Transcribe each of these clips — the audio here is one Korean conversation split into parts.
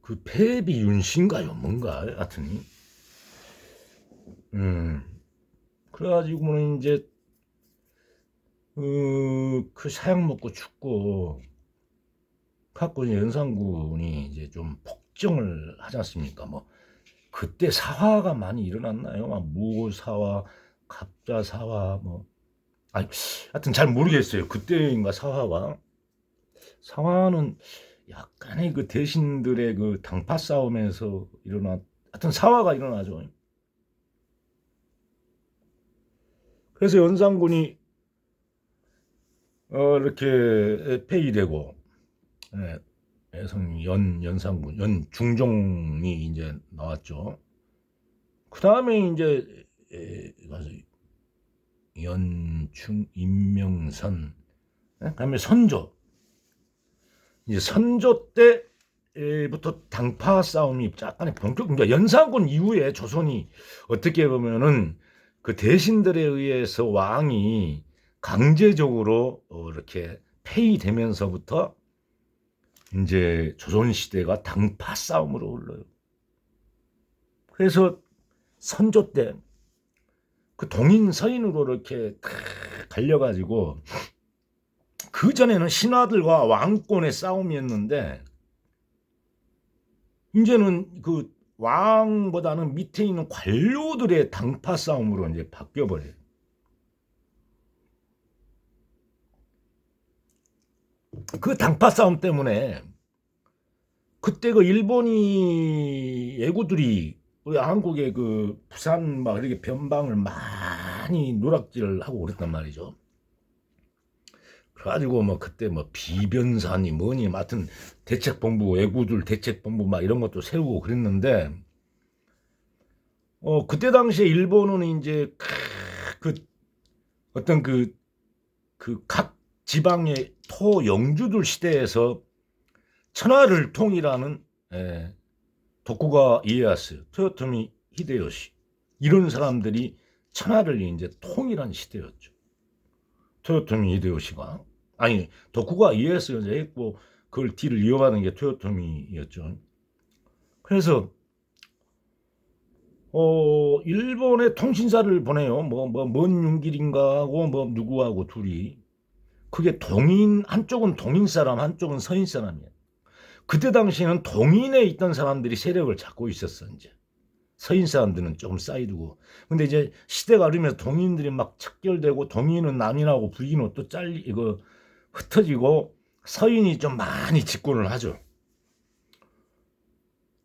그 폐비 윤씨인가요? 뭔가 하여튼 그래가지고는 이제 그 사약 먹고 죽고 갖고 이제 연산군이 이제 좀 폭정을 하지 않습니까? 뭐 그때 사화가 많이 일어났나요? 막 무사화, 갑자사화 뭐 아니 하여튼 잘 모르겠어요. 그때인가 사화가 사화는 약간의 그 대신들의 그 당파 싸움에서 일어난 하여튼 사화가 일어나죠. 그래서 연산군이 이렇게 폐위되고 예, 여성 연산군 연중종이 이제 나왔죠. 그 다음에 이제 가서 연충 임명선 그다음에 선조 이제 선조 때부터 당파 싸움이 약간의 본격 그러니까 연산군 이후에 조선이 어떻게 보면은 그 대신들에 의해서 왕이 강제적으로 이렇게 폐위되면서부터 이제 조선 시대가 당파 싸움으로 흘러요. 그래서 선조 때 그 동인 서인으로 이렇게 갈려가지고 그 전에는 신하들과 왕권의 싸움이었는데 이제는 그 왕보다는 밑에 있는 관료들의 당파 싸움으로 이제 바뀌어버려요. 그 당파 싸움 때문에 그때 그 일본이 예구들이 우리 한국의 그 부산 막 이렇게 변방을 많이 누락질을 하고 그랬단 말이죠. 그래가지고 뭐 그때 뭐 비변산이 뭐니 하여튼 대책본부 외구들 대책본부 막 이런 것도 세우고 그랬는데 그때 당시에 일본은 이제 그 어떤 그 각 지방의 토 영주들 시대에서 천하를 통일하는 도쿠가 이에야스, 토요토미 히데요시 이런 사람들이 천하를 이제 통일한 시대였죠. 토요토미 히데요시가 아니 도쿠가 이에야스가 이제 했고 그걸 뒤를 이어가는 게 토요토미였죠. 그래서 일본에 통신사를 보내요. 먼 윤길인가하고 뭐 누구하고 둘이 그게 동인 한쪽은 동인 사람 한쪽은 서인 사람이에요. 그때 당시에는 동인에 있던 사람들이 세력을 잡고 있었어 이제. 서인 사람들은 조금 사이드고. 근데 이제 시대가 흐르면서 동인들이 막 척결되고 동인은 남인하고 부인은 또 이거 흩어지고 서인이 좀 많이 집권을 하죠.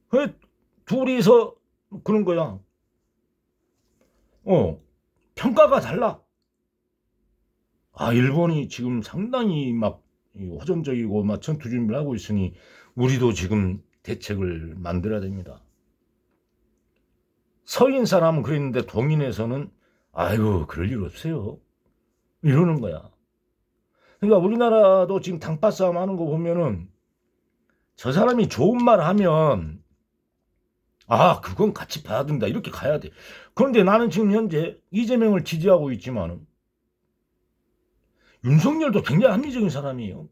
그 둘이서 그런 거야. 평가가 달라. 일본이 지금 상당히 막 호전적이고 막 전투 준비를 하고 있으니 우리도 지금 대책을 만들어야 됩니다. 서인 사람은 그랬는데 동인에서는 아이고 그럴 일 없어요. 이러는 거야. 그러니까 우리나라도 지금 당파 싸움 하는 거 보면은 저 사람이 좋은 말 하면 그건 같이 봐야 된다 이렇게 가야 돼. 그런데 나는 지금 현재 이재명을 지지하고 있지만은 윤석열도 굉장히 합리적인 사람이에요.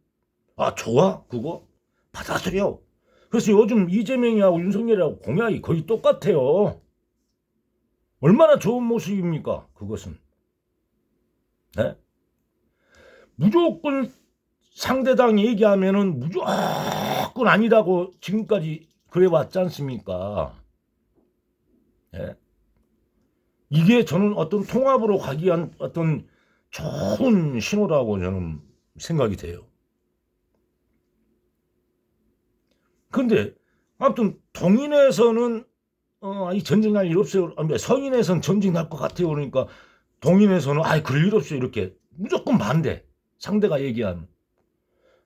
좋아 그거 받아들여. 그래서 요즘 이재명이하고 윤석열이하고 공약이 거의 똑같아요. 얼마나 좋은 모습입니까 그것은. 네? 무조건 상대당 얘기하면은 무조건 아니라고 지금까지 그래왔지 않습니까? 예? 이게 저는 어떤 통합으로 가기 위한 어떤 좋은 신호라고 저는 생각이 돼요. 그런데 아무튼 동인에서는 이 전쟁 날 일 없어요. 서인에서는 전쟁 날 것 같아요. 그러니까 동인에서는 그럴 일 없어요. 이렇게 무조건 반대. 상대가 얘기하면.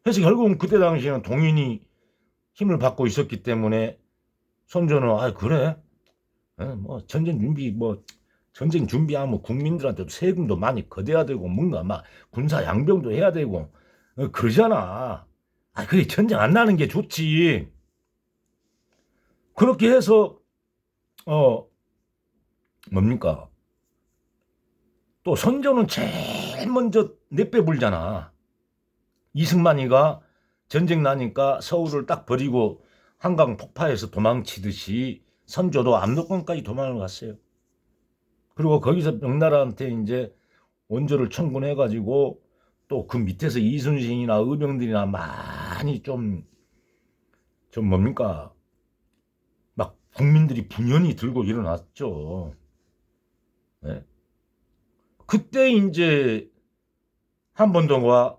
그래서 결국은 그때 당시에는 동인이 힘을 받고 있었기 때문에 선조는 그래 뭐 전쟁 준비하면 국민들한테도 세금도 많이 거대야 되고 뭔가 막 군사 양병도 해야 되고 그러잖아. 그게 전쟁 안 나는 게 좋지. 그렇게 해서 뭡니까? 또 선조는 제일 먼저 내빼불잖아. 이승만이가 전쟁 나니까 서울을 딱 버리고 한강 폭파에서 도망치듯이 선조도 압록강까지 도망을 갔어요. 그리고 거기서 명나라한테 이제 원조를 청군해가지고 또 그 밑에서 이순신이나 의병들이나 많이 좀 뭡니까 막 국민들이 분연히 들고 일어났죠. 네? 그때 이제 한번도와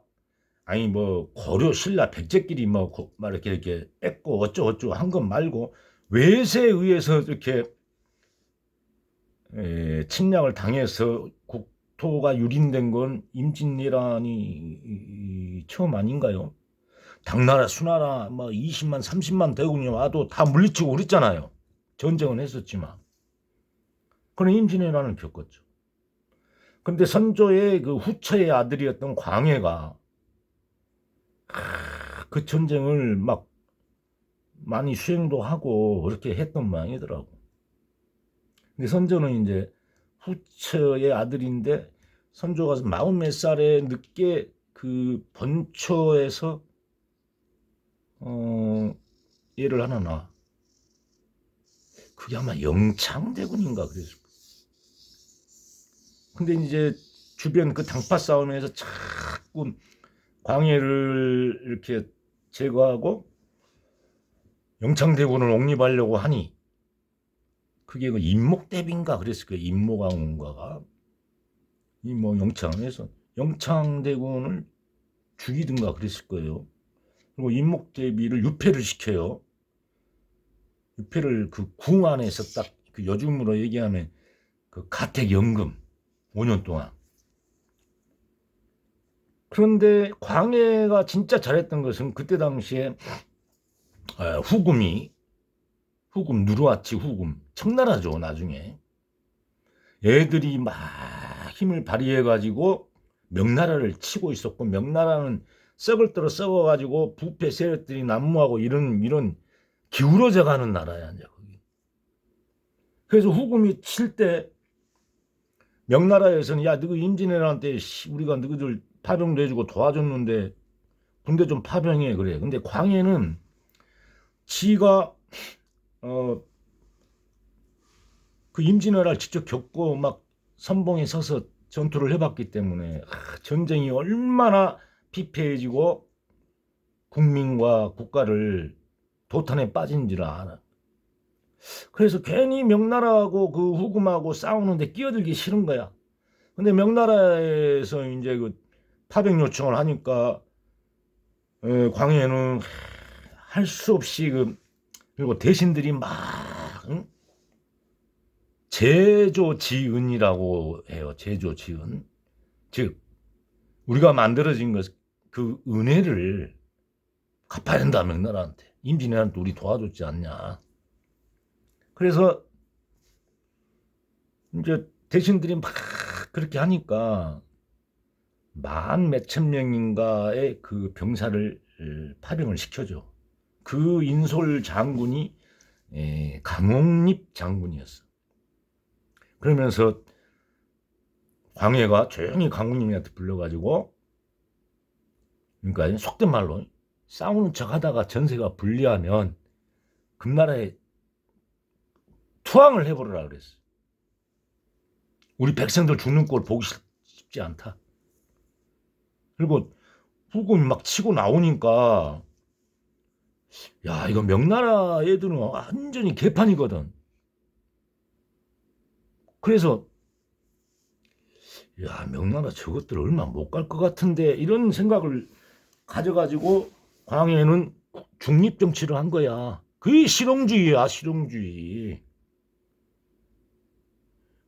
아니 뭐 고려 신라 백제끼리 뭐 이렇게 뺏고 어쩌고저쩌고 한 것 말고 외세에 의해서 이렇게 침략을 당해서 국토가 유린된 건 임진왜란이 처음 아닌가요? 당나라 수나라 뭐 20만 30만 대군이 와도 다 물리치고 그랬잖아요. 전쟁은 했었지만 그런 임진왜란을 겪었죠. 근데 선조의 그 후처의 아들이었던 광해가 그 전쟁을 막 많이 수행도 하고 그렇게 했던 모양이더라고. 근데 선조는 이제 후처의 아들인데 선조가 40몇 살에 늦게 그 번초에서 얘를 하나 놔. 그게 아마 영창대군인가 그랬을 거야. 근데 이제 주변 그 당파 싸움에서 자꾸 광해를 이렇게 제거하고 영창대군을 옹립하려고 하니 그게 그 임목대비인가 그랬을 거예요. 임모강원가가 이뭐 영창에서 영창대군을 죽이든가 그랬을 거예요. 그리고 임목대비를 유폐를 시켜요. 유폐를 그 궁 안에서 딱 그 요즘으로 얘기하면 그 가택연금 5년 동안. 그런데 광해가 진짜 잘했던 것은 그때 당시에 후금 누르하치 후금 청나라죠. 나중에 애들이 막 힘을 발휘해 가지고 명나라를 치고 있었고 명나라는 썩을 대로 썩어가지고 부패 세력들이 난무하고 이런 기울어져가는 나라야 이제 거기. 그래서 후금이 칠 때 명나라에서는 야 너희 임진왜란 때 우리가 너희들 파병도 해주고 도와줬는데 군대 좀 파병해 그래. 근데 광해는 지가 그 임진왜란을 직접 겪고 막 선봉에 서서 전투를 해봤기 때문에 전쟁이 얼마나 피폐해지고 국민과 국가를 도탄에 빠진지를 알아. 그래서 괜히 명나라하고 그 후금하고 싸우는데 끼어들기 싫은 거야. 근데 명나라에서 이제 그 파병 요청을 하니까 광해는 할 수 없이 그리고 대신들이 막 제조지은이라고 해요. 제조지은. 즉 우리가 만들어진 그 은혜를 갚아야 된다 명나라한테. 임진왜란도 우리 도와줬지 않냐. 그래서 이제 대신들이 막 그렇게 하니까 만 몇천 명인가의 그 병사를 파병을 시켜줘. 그 인솔 장군이 강홍립 장군이었어. 그러면서 광해가 조용히 강홍립한테 불러가지고 그러니까 속된 말로 싸우는 척하다가 전세가 불리하면 금나라에 투항을 해보려고 그랬어. 우리 백성들 죽는 꼴 보기 쉽지 않다. 그리고 후금이 막 치고 나오니까 야 이거 명나라 애들은 완전히 개판이거든. 그래서 야 명나라 저것들 얼마 못 갈 것 같은데 이런 생각을 가져가지고 광해는 중립정치를 한 거야. 그게 실용주의야 실용주의.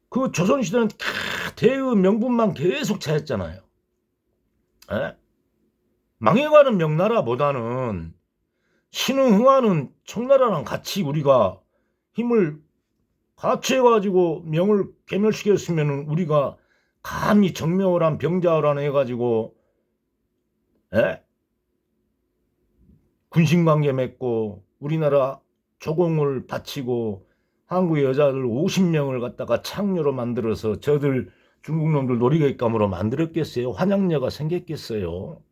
그 조선시대는 대의 명분만 계속 차였잖아요. 에? 망해가는 명나라보다는 신흥흥하는 청나라랑 같이 우리가 힘을 같이 해가지고 명을 괴멸시켰으면 우리가 감히 정명호란 병자호란 해가지고 군신관계 맺고 우리나라 조공을 바치고 한국의 여자들 50명을 갖다가 창녀로 만들어서 저들 중국 놈들 놀이객감으로 만들었겠어요? 환양녀가 생겼겠어요?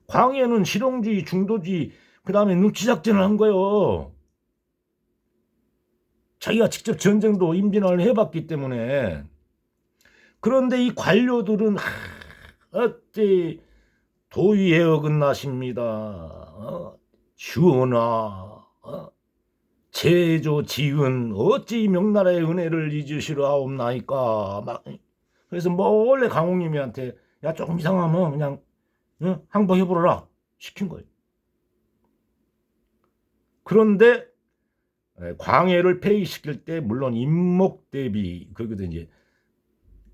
광해는 실용주의, 중도주의, 그 다음에 눈치 작전을 한 거예요. 자기가 직접 전쟁도 임진왜란을 해봤기 때문에. 그런데 이 관료들은 어찌 도의에 어긋나십니다. 주원아, 제조 지은 어찌 명나라의 은혜를 잊으시려 하옵나이까. 막 그래서 원래 강홍님한테 야 조금 이상하면 그냥 항복해보라 시킨 거예요. 그런데 광해를 폐위시킬 때 물론 임목대비 그거도 이제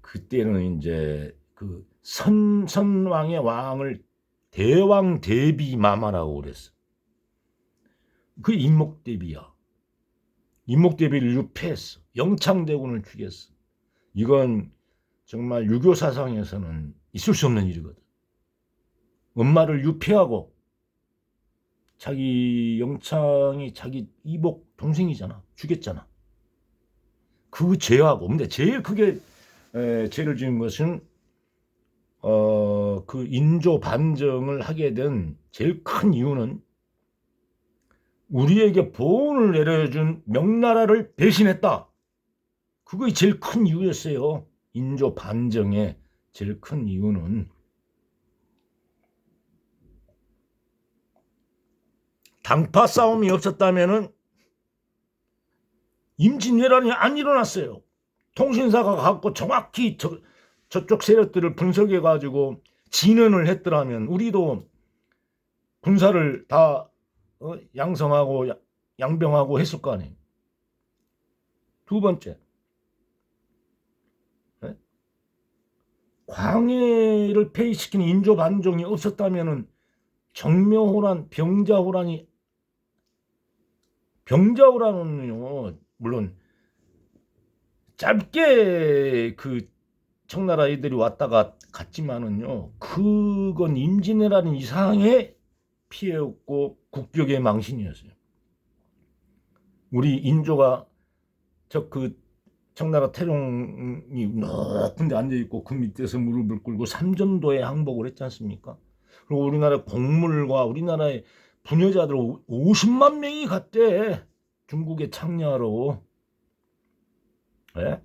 그때는 이제 그 선왕의 왕을 대왕 대비 마마라고 그랬어. 그 임목대비야. 임목대비를 유폐했어. 영창대군을 죽였어. 이건 정말 유교 사상에서는 있을 수 없는 일이거든. 엄마를 유폐하고 자기 영창이 자기 이복 동생이잖아. 죽였잖아. 그 죄하고 근데 제일 크게 죄를 지은 것은 그 인조 반정을 하게 된 제일 큰 이유는 우리에게 보훈을 내려준 명나라를 배신했다. 그게 제일 큰 이유였어요. 인조 반정의 제일 큰 이유는 당파 싸움이 없었다면은 임진왜란이 안 일어났어요. 통신사가 갖고 정확히 저쪽 세력들을 분석해가지고 진언을 했더라면 우리도 군사를 다 양성하고 양병하고 했을 거 아니에요. 두 번째, 광해를 폐위시킨 인조 반정이 없었다면은 병자호란은요 물론 짧게 그 청나라 애들이 왔다가 갔지만은요 그건 임진왜란은 이상의 피해였고 국격의 망신이었어요. 우리 인조가 그 청나라 태종이 높은 데 앉아있고 그 밑에서 무릎을 꿇고 삼전도에 항복을 했지 않습니까? 그리고 우리나라 공물과 우리나라의 부녀자들 50만 명이 갔대. 중국에 창녀하러. 네?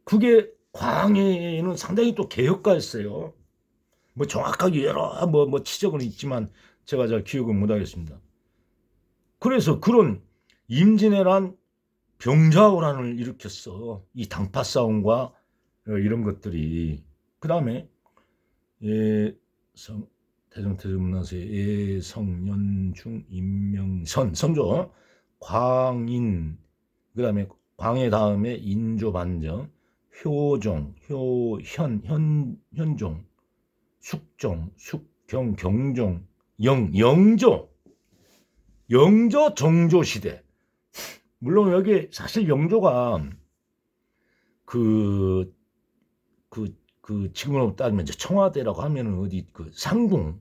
그게 광해는 상당히 또 개혁가였어요. 뭐 정확하게 여러 뭐 지적은 있지만 제가 잘 기억은 못하겠습니다. 그래서 그런 임진왜란 병자호란을 일으켰어. 이 당파 싸움과 이런 것들이. 그 다음에 대종태조문화세 예성연중 임명선 선조 광인 그 다음에 광해 다음에 인조반정 효종 현종 숙종 숙경 경종 영조 정조 시대. 물론 여기 사실 영조가 그 지금으로 따지면 이제 청와대라고 하면은 어디 그 상궁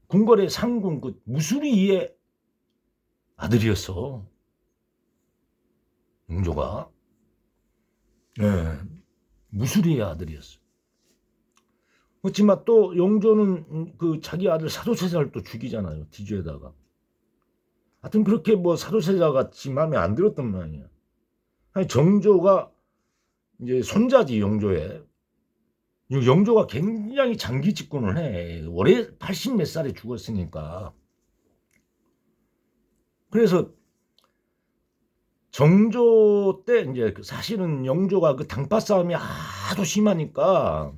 궁궐의 상궁 그 무수리의 아들이었어. 영조가 무수리의 아들이었어. 그렇지만 또 영조는 그 자기 아들 사도세자를 또 죽이잖아요. 뒤주에다가. 하여튼 그렇게 뭐 사도세자 같이 마음에 안 들었단 말이야. 아니 정조가 이제 손자지 영조의. 영조가 굉장히 장기 집권을 해. 올해 80 몇 살에 죽었으니까. 그래서 정조 때 이제 사실은 영조가 그 당파 싸움이 하도 심하니까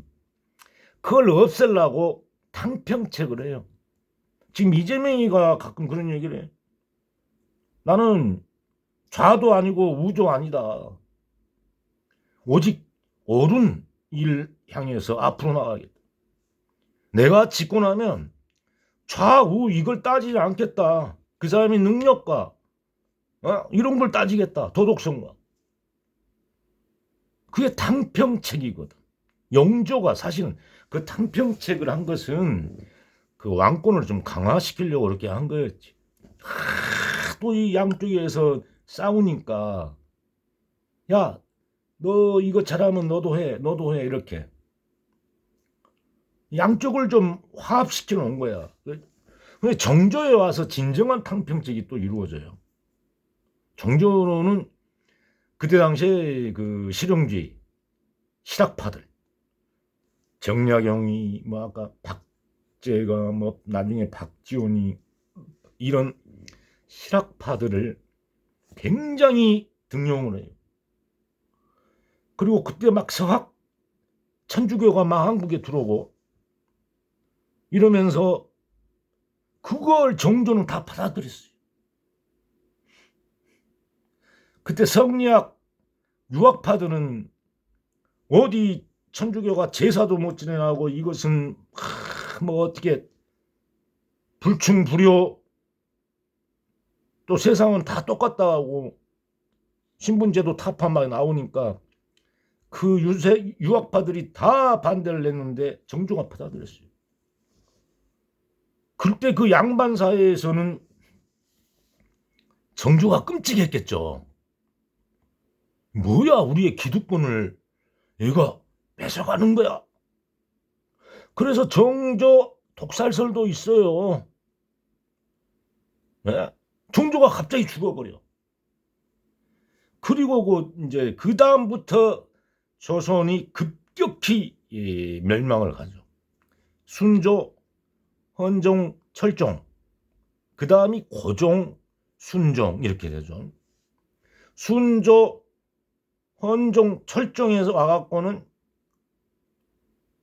그걸 없애려고 탕평책을 해요. 지금 이재명이가 가끔 그런 얘기를 해. 나는 좌도 아니고 우도 아니다. 오직 옳은 일 향해서 앞으로 나가겠다. 내가 집권하면 좌우 이걸 따지지 않겠다. 그 사람의 능력과 이런 걸 따지겠다. 도덕성과. 그게 탕평책이거든. 영조가 사실은 그 탕평책을 한 것은 그 왕권을 좀 강화시키려고 그렇게 한 거였지. 또 이 양쪽에서 싸우니까 야 너 이거 잘하면 너도 해 이렇게. 양쪽을 좀 화합시켜 놓은 거야. 근데 정조에 와서 진정한 탕평책이 또 이루어져요. 정조는 그때 당시에 그 실용주의 실학파들, 정약용이 뭐 아까 박제가 뭐 나중에 박지원이 이런 실학파들을 굉장히 등용을 해요. 그리고 그때 막 서학 천주교가 막 한국에 들어오고 이러면서 그걸 정조는 다 받아들였어요. 그때 성리학 유학파들은 어디 천주교가 제사도 못 지내고 이것은 뭐 어떻게 불충불효 또 세상은 다 똑같다 하고 신분제도 타파 막 나오니까 그 유학파들이 다 반대를 했는데 정조가 받아들였어요. 그때 그 양반 사회에서는 정조가 끔찍했겠죠. 뭐야, 우리의 기득권을 얘가 뺏어가는 거야. 그래서 정조 독살설도 있어요. 네? 정조가 갑자기 죽어버려. 그리고 이제 그 다음부터 조선이 급격히 멸망을 하죠. 순조, 헌종, 철종, 그 다음이 고종, 순종 이렇게 되죠. 순조, 헌종, 철종에서 와갖고는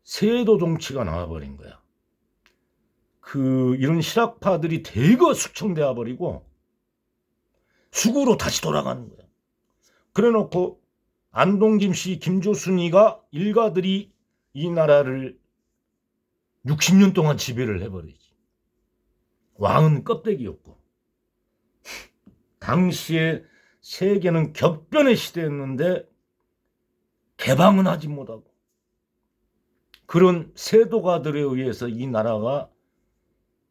세도 정치가 나와버린 거야. 이런 실학파들이 대거 숙청되어 버리고 수구로 다시 돌아가는 거야. 그래놓고 안동 김씨, 김조순이가 일가들이 이 나라를 60년 동안 지배를 해버리지. 왕은 껍데기였고 당시에 세계는 격변의 시대였는데 개방은 하지 못하고 그런 세도가들에 의해서 이 나라가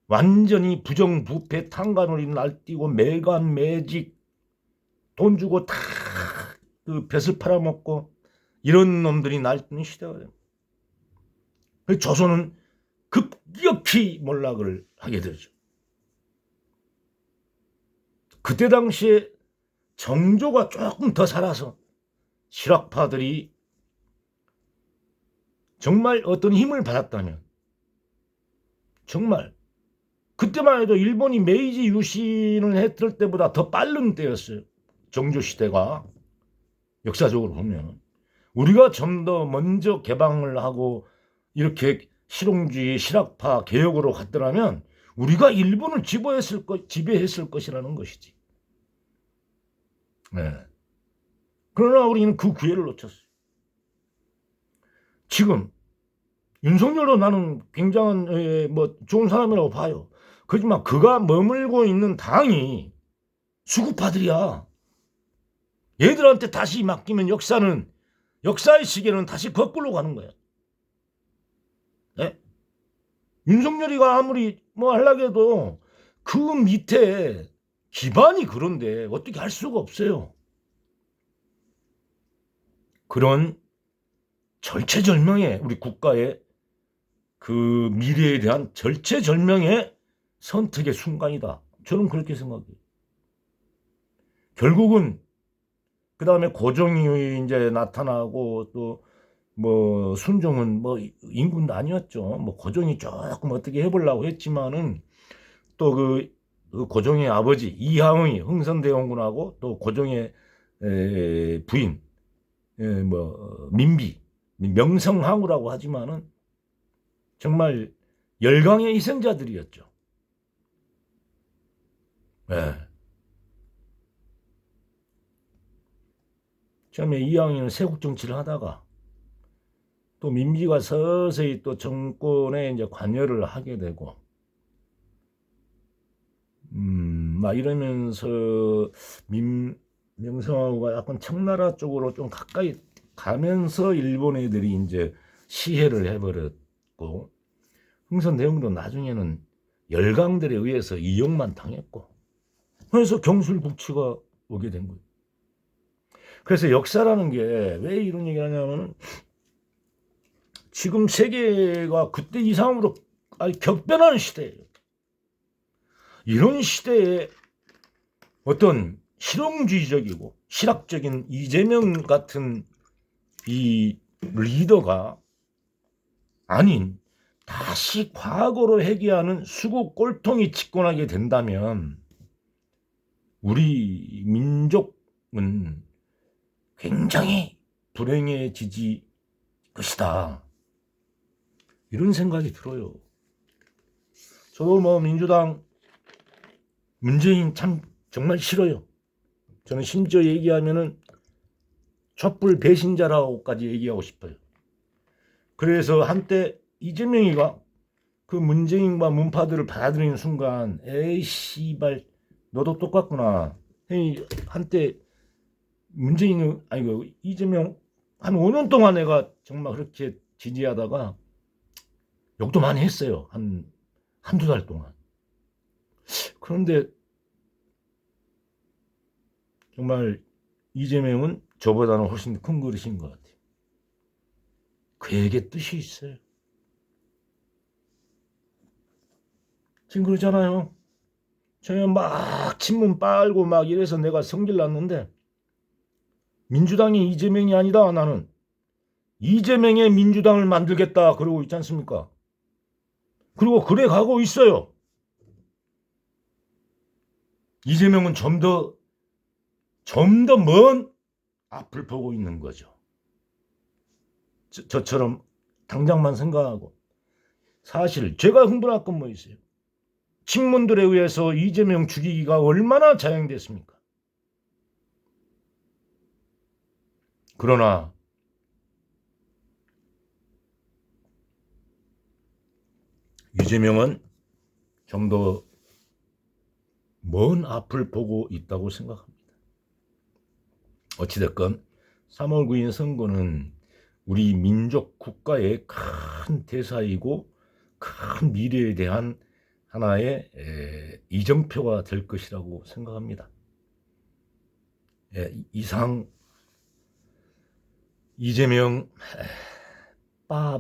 완전히 부정부패 탕간을 날뛰고 매관 매직 돈 주고 다 그 벼슬 팔아먹고 이런 놈들이 날뛰는 시대가 됩니다. 조선은 급격히 몰락을 하게 되죠. 그때 당시에 정조가 조금 더 살아서 실학파들이 정말 어떤 힘을 받았다면 정말 그때만 해도 일본이 메이지 유신을 했을 때보다 더 빠른 때였어요. 정조 시대가 역사적으로 보면 우리가 좀 더 먼저 개방을 하고 이렇게 실용주의 실학파 개혁으로 갔더라면 우리가 일본을 지배했을 것이라는 것이지. 네. 그러나 우리는 그 기회를 놓쳤어요. 지금 윤석열도 나는 굉장한 뭐 좋은 사람이라고 봐요. 그렇지만 그가 머물고 있는 당이 수구파들이야. 얘들한테 다시 맡기면 역사의 시계는 다시 거꾸로 가는 거야. 네? 윤석열이가 아무리 뭐 하려고 해도 그 밑에 기반이 그런데 어떻게 할 수가 없어요. 그런 절체절명의 우리 국가의 그 미래에 대한 절체절명의 선택의 순간이다. 저는 그렇게 생각해요. 결국은 그 다음에 고종이 이제 나타나고 또 뭐 순종은 뭐 인군도 아니었죠. 뭐 고종이 조금 어떻게 해보려고 했지만은 또 그 고종의 아버지 이항의 흥선대원군하고 또 고종의 부인 뭐 민비 명성황후라고 하지만은 정말 열강의 희생자들이었죠. 네. 처음에 이항이는 세국 정치를 하다가 또 민비가 서서히 또 정권에 이제 관여를 하게 되고, 막 이러면서 명성황후가 약간 청나라 쪽으로 좀 가까이 가면서 일본 애들이 이제 시해를 해버렸고, 흥선대원군도 나중에는 열강들에 의해서 이용만 당했고, 그래서 경술국치가 오게 된 거예요. 그래서 역사라는 게 왜 이런 얘기를 하냐면 지금 세계가 그때 이상으로 격변하는 시대예요. 이런 시대에 어떤 실용주의적이고 실학적인 이재명 같은 이 리더가 아닌 다시 과거로 회귀하는 수구 꼴통이 집권하게 된다면 우리 민족은 굉장히 불행해지지 것이다. 이런 생각이 들어요. 저도 뭐 민주당 문재인 참 정말 싫어요. 저는 심지어 얘기하면은 촛불 배신자라고까지 얘기하고 싶어요. 그래서 한때 이재명이가 그 문재인과 문파들을 받아들이는 순간 에이 씨발 너도 똑같구나. 한때 문재인 아니고 이재명 한 5년 동안 내가 정말 그렇게 지지하다가 욕도 많이 했어요. 한두 달 동안. 그런데 정말 이재명은 저보다는 훨씬 큰 그릇인 것 같아요. 그에게 뜻이 있어요. 지금 그러잖아요. 저는 막 친문 빨고 막 이래서 내가 성질 났는데 민주당이 이재명이 아니다. 나는 이재명의 민주당을 만들겠다 그러고 있지 않습니까? 그리고 그래 가고 있어요. 이재명은 좀 더 먼 앞을 보고 있는 거죠. 저처럼 당장만 생각하고. 사실 제가 흥분할 건 뭐 있어요? 친문들에 의해서 이재명 죽이기가 얼마나 자행됐습니까? 그러나 이재명은 좀 더 먼 앞을 보고 있다고 생각합니다. 어찌됐건 3월 9일 선거는 우리 민족 국가의 큰 대사이고 큰 미래에 대한 하나의 이정표가 될 것이라고 생각합니다. 이상 이재명